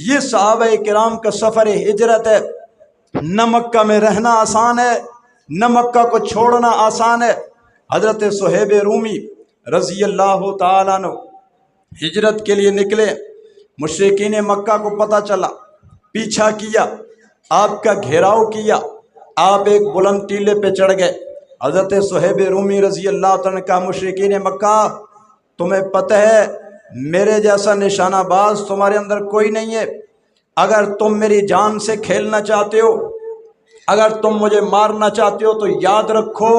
یہ صحابہ کرام کا سفر ہجرت ہے، نہ مکہ میں رہنا آسان ہے نہ مکہ کو چھوڑنا آسان ہے۔ حضرت صہیب رومی رضی اللہ تعالیٰ عنہ ہجرت کے لیے نکلے، مشرکین مکہ کو پتہ چلا، پیچھا کیا، آپ کا گھیراؤ کیا، آپ ایک بلند ٹیلے پہ چڑھ گئے۔ حضرت صہیب رومی رضی اللہ تعالیٰ نے کہا، مشرکین مکہ تمہیں پتہ ہے میرے جیسا نشانہ باز تمہارے اندر کوئی نہیں ہے، اگر تم میری جان سے کھیلنا چاہتے ہو، اگر تم مجھے مارنا چاہتے ہو تو یاد رکھو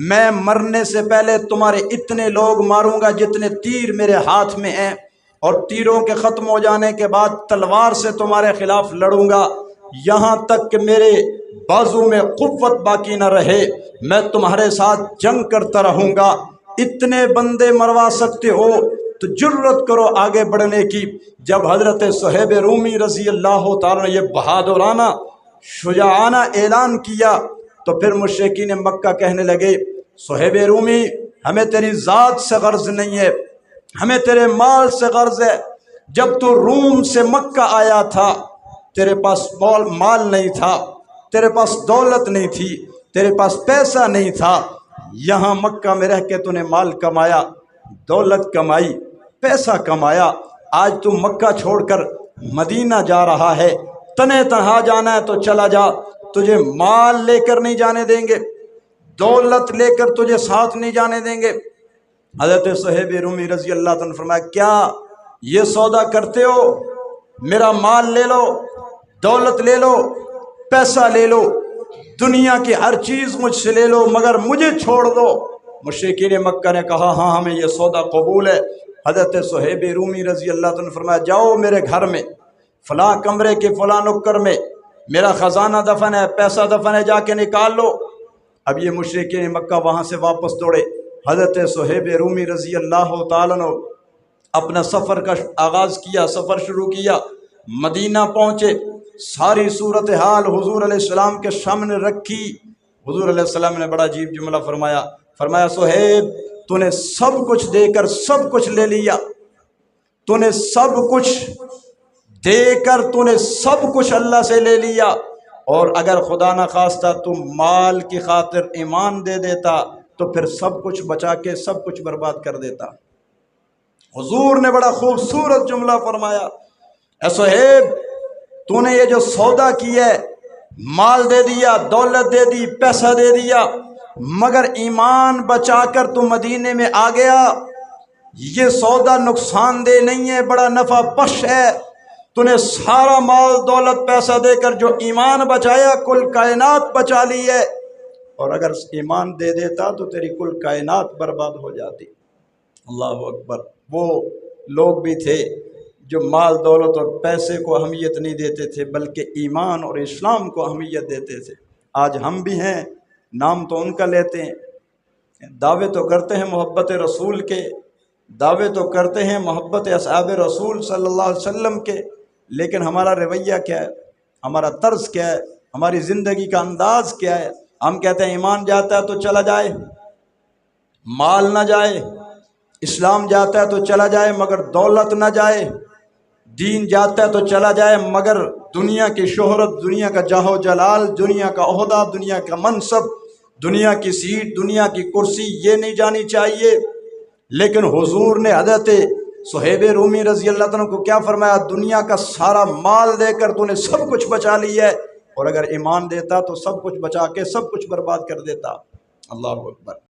میں مرنے سے پہلے تمہارے اتنے لوگ ماروں گا جتنے تیر میرے ہاتھ میں ہیں، اور تیروں کے ختم ہو جانے کے بعد تلوار سے تمہارے خلاف لڑوں گا، یہاں تک کہ میرے بازو میں قوت باقی نہ رہے، میں تمہارے ساتھ جنگ کرتا رہوں گا۔ اتنے بندے مروا سکتے ہو تو جرت کرو آگے بڑھنے کی۔ جب حضرت صہیب رومی رضی اللہ تعالیٰ نے یہ بہادرانہ شجاعانہ اعلان کیا تو پھر مشرکین مکہ کہنے لگے، صہیب رومی ہمیں تیری ذات سے غرض نہیں ہے، ہمیں تیرے مال سے غرض ہے۔ جب تو روم سے مکہ آیا تھا تیرے پاس مال نہیں تھا، تیرے پاس دولت نہیں تھی، تیرے پاس پیسہ نہیں تھا، یہاں مکہ میں رہ کے تو نے مال کمایا، دولت کمائی، پیسہ کمایا، آج تو مکہ چھوڑ کر مدینہ جا رہا ہے، تنہ تنہا جانا ہے تو چلا جا، تجھے مال لے کر نہیں جانے دیں گے، دولت لے کر تجھے ساتھ نہیں جانے دیں گے۔ حضرت صہیب رومی رضی اللہ عنہ نے فرمایا، کیا یہ سودا کرتے ہو؟ میرا مال لے لو، دولت لے لو، پیسہ لے لو، دنیا کی ہر چیز مجھ سے لے لو، مگر مجھے چھوڑ دو۔ مشرکین مکہ نے کہا، ہاں ہمیں یہ سودا قبول ہے۔ حضرت صہیب رومی رضی اللہ عنہ نے فرمایا، جاؤ میرے گھر میں فلاں کمرے کے فلاں نکر میں میرا خزانہ دفن ہے، پیسہ دفن ہے، جا کے نکال لو۔ اب یہ مشرکین مکہ وہاں سے واپس دوڑے۔ حضرت صہیب رومی رضی اللہ تعالیٰ نے اپنا سفر کا آغاز کیا، سفر شروع کیا، مدینہ پہنچے، ساری صورتحال حضور علیہ السلام کے سامنے رکھی۔ حضور علیہ السلام نے بڑا عجیب جملہ فرمایا، صہیب تو نے سب کچھ دے کر سب کچھ لے لیا، تو نے سب کچھ دے کر تو نے سب کچھ اللہ سے لے لیا، اور اگر خدا نہ خواستہ تم مال کی خاطر ایمان دے دیتا تو پھر سب کچھ بچا کے سب کچھ برباد کر دیتا۔ حضور نے بڑا خوبصورت جملہ فرمایا، اے صہیب تو نے یہ جو سودا کیا ہے، مال دے دیا، دولت دے دی، پیسہ دے دیا، مگر ایمان بچا کر تو مدینے میں آ گیا، یہ سودا نقصان دہ نہیں ہے، بڑا نفع بخش ہے۔ تو نے سارا مال دولت پیسہ دے کر جو ایمان بچایا، کل کائنات بچا لی ہے، اور اگر ایمان دے دیتا تو تیری کل کائنات برباد ہو جاتی۔ اللہ اکبر۔ وہ لوگ بھی تھے جو مال دولت اور پیسے کو اہمیت نہیں دیتے تھے، بلکہ ایمان اور اسلام کو اہمیت دیتے تھے۔ آج ہم بھی ہیں، نام تو ان کا لیتے ہیں، دعوے تو کرتے ہیں محبت رسول کے، دعوے تو کرتے ہیں محبت اصحاب رسول صلی اللہ علیہ وسلم کے، لیکن ہمارا رویہ کیا ہے، ہمارا طرز کیا ہے، ہماری زندگی کا انداز کیا ہے؟ ہم کہتے ہیں ایمان جاتا ہے تو چلا جائے، مال نہ جائے، اسلام جاتا ہے تو چلا جائے مگر دولت نہ جائے، دین جاتا ہے تو چلا جائے مگر دنیا کی شہرت، دنیا کا جاہ و جلال، دنیا کا عہدہ، دنیا کا منصب، دنیا کی سیٹ، دنیا کی کرسی یہ نہیں جانی چاہیے۔ لیکن حضور نے حضرت صہیب رومی رضی اللہ عنہ کو کیا فرمایا؟ دنیا کا سارا مال دے کر تو نے سب کچھ بچا لی ہے، اور اگر ایمان دیتا تو سب کچھ بچا کے سب کچھ برباد کر دیتا۔ اللہ اکبر۔